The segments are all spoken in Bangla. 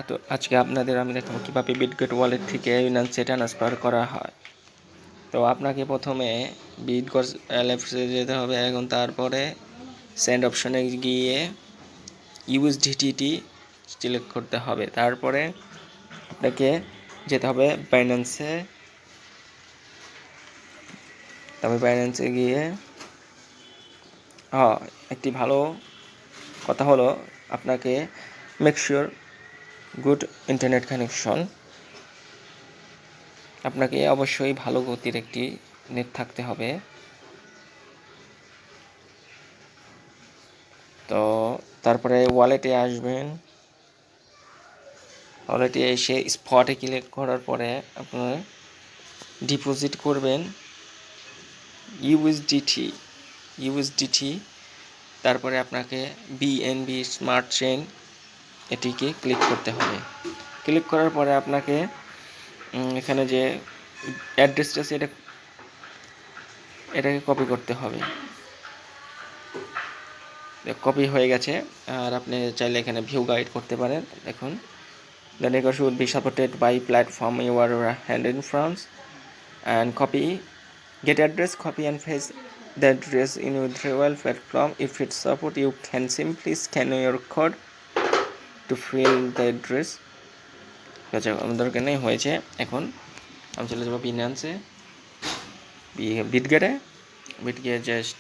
তো আজকে আপনাদের আমি দেখাবো কীভাবে বিটগেট ওয়ালেট থেকে বিনান্সে ট্রান্সফার করা হয়। তো আপনাকে প্রথমে বিটগট LFSে যেতে হবে। এখন তারপরে সেন্ড অপশনে গিয়ে ইউএসডিটি সিলেক্ট করতে হবে। তারপরে আপনাকে যেতে হবে বাইন্যান্সে। তারপরে বাইন্যান্সে গিয়ে একটি ভালো কথা হলো আপনাকে make sure good internet connection. আপনাকে অবশ্যই ভালো গতির একটি নেট থাকতে হবে। তো তারপরে ওয়ালেটে আসবেন। ওয়ালেটে এসে স্পটে ক্লিক করার পরে আপনার ডিপোজিট করবেন ইউএসডিটি। তারপরে আপনাকে বিএনবি স্মার্ট চেইন এটিকে ক্লিক করতে হবে। ক্লিক করার পরে আপনাকে এখানে যে অ্যাড্রেসটা আছে এটাকে কপি করতে হবে। কপি হয়ে গেছে। আর আপনি চাইলে এখানে ভিউ গাইড করতে পারেন। দেখুন, the network should be supported by platform you are handling from, and get address, copy and paste the address in withdrawal platform. If it support, you can simply scan your code to fill the address. আচ্ছা, আমাদের এখানে হয়েছে। এখন আমি চলে যাবো বিনান্সে, বিটগেটে জাস্ট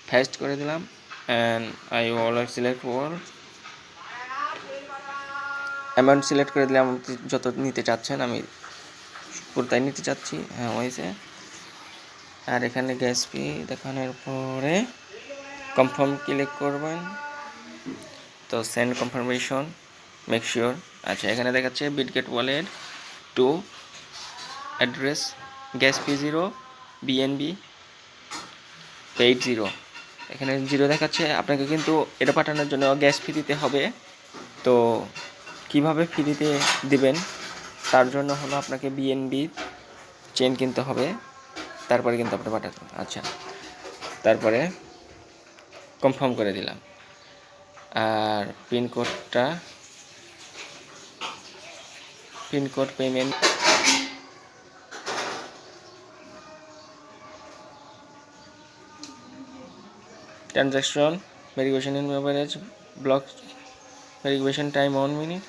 পেস্ট করে দিলাম and I always select wall amount select করে দিলাম। যত নিতে চাচ্ছেন, আমি পুরোটাই নিতে চাচ্ছি। হ্যাঁ, হয়েছে। আর এখানে গ্যাস ফি দেখানোর পরে কনফার্ম ক্লিক করবেন। তো সেন্ড কনফার্মেশন মেক শিওর। আচ্ছা, এখানে দেখাচ্ছে Bitget wallet to address gas fee 0, BNB paid 0। এখানে 0 দেখাচ্ছে। আপনাকে কিন্তু এটা পাঠানোর জন্য গ্যাস ফি দিতে হবে। তো কিভাবে ফ্রিতে দিবেন, তার জন্য হলো আপনাকে বিএনবি চেইন কিনতে হবে, তারপরে কিন্তু আপনি পাঠাতে। আচ্ছা, তারপরে কনফার্ম করে দিলাম। আর pincode payment transaction verification in average block verification time 1 minute।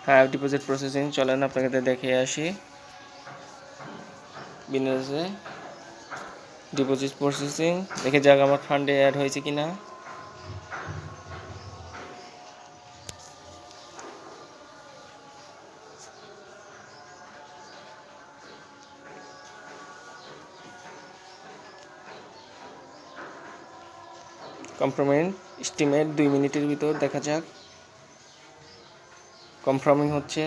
হ্যাঁ, ডিপোজিট প্রসেসিং চলেন আপনাকে দেখে আসি। বিনান্সে ডিপোজিট প্রসেসিং দেখে যাক আমার ফান্ডে অ্যাড হয়েছে কিনা। কনফার্মিং এস্টিমেট 2 মিনিটের ভিতর দেখা যাক। কনফার্মিং হচ্ছে।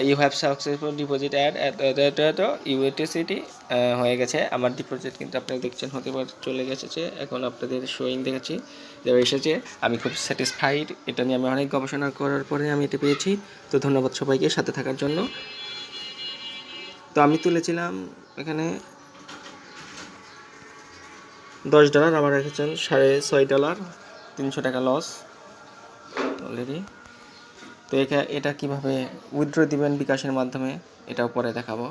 You have successful deposit add USDT হয়ে গেছে। আমার ডিপোজিট কিন্তু আপনারা দেখছেন হতে পারে চলে গেছে। এখন আপনাদের শোয়িং দেখাচ্ছি যে এসেছে। আমি খুব স্যাটিসফাইড। এটা নিয়ে আমি অনেক গবেষণা করার পরে আমি এটা পেয়েছি। তো ধন্যবাদ সবাইকে সাথে থাকার জন্য। তো আমি তুলেছিলাম এখানে $10, আমার রেখেছেন $6.5, $300 লস অলরেডি। তো এটা কিভাবে উইথড্র দিবেন বিকাশের মাধ্যমে, এটাও পরে দেখাবো।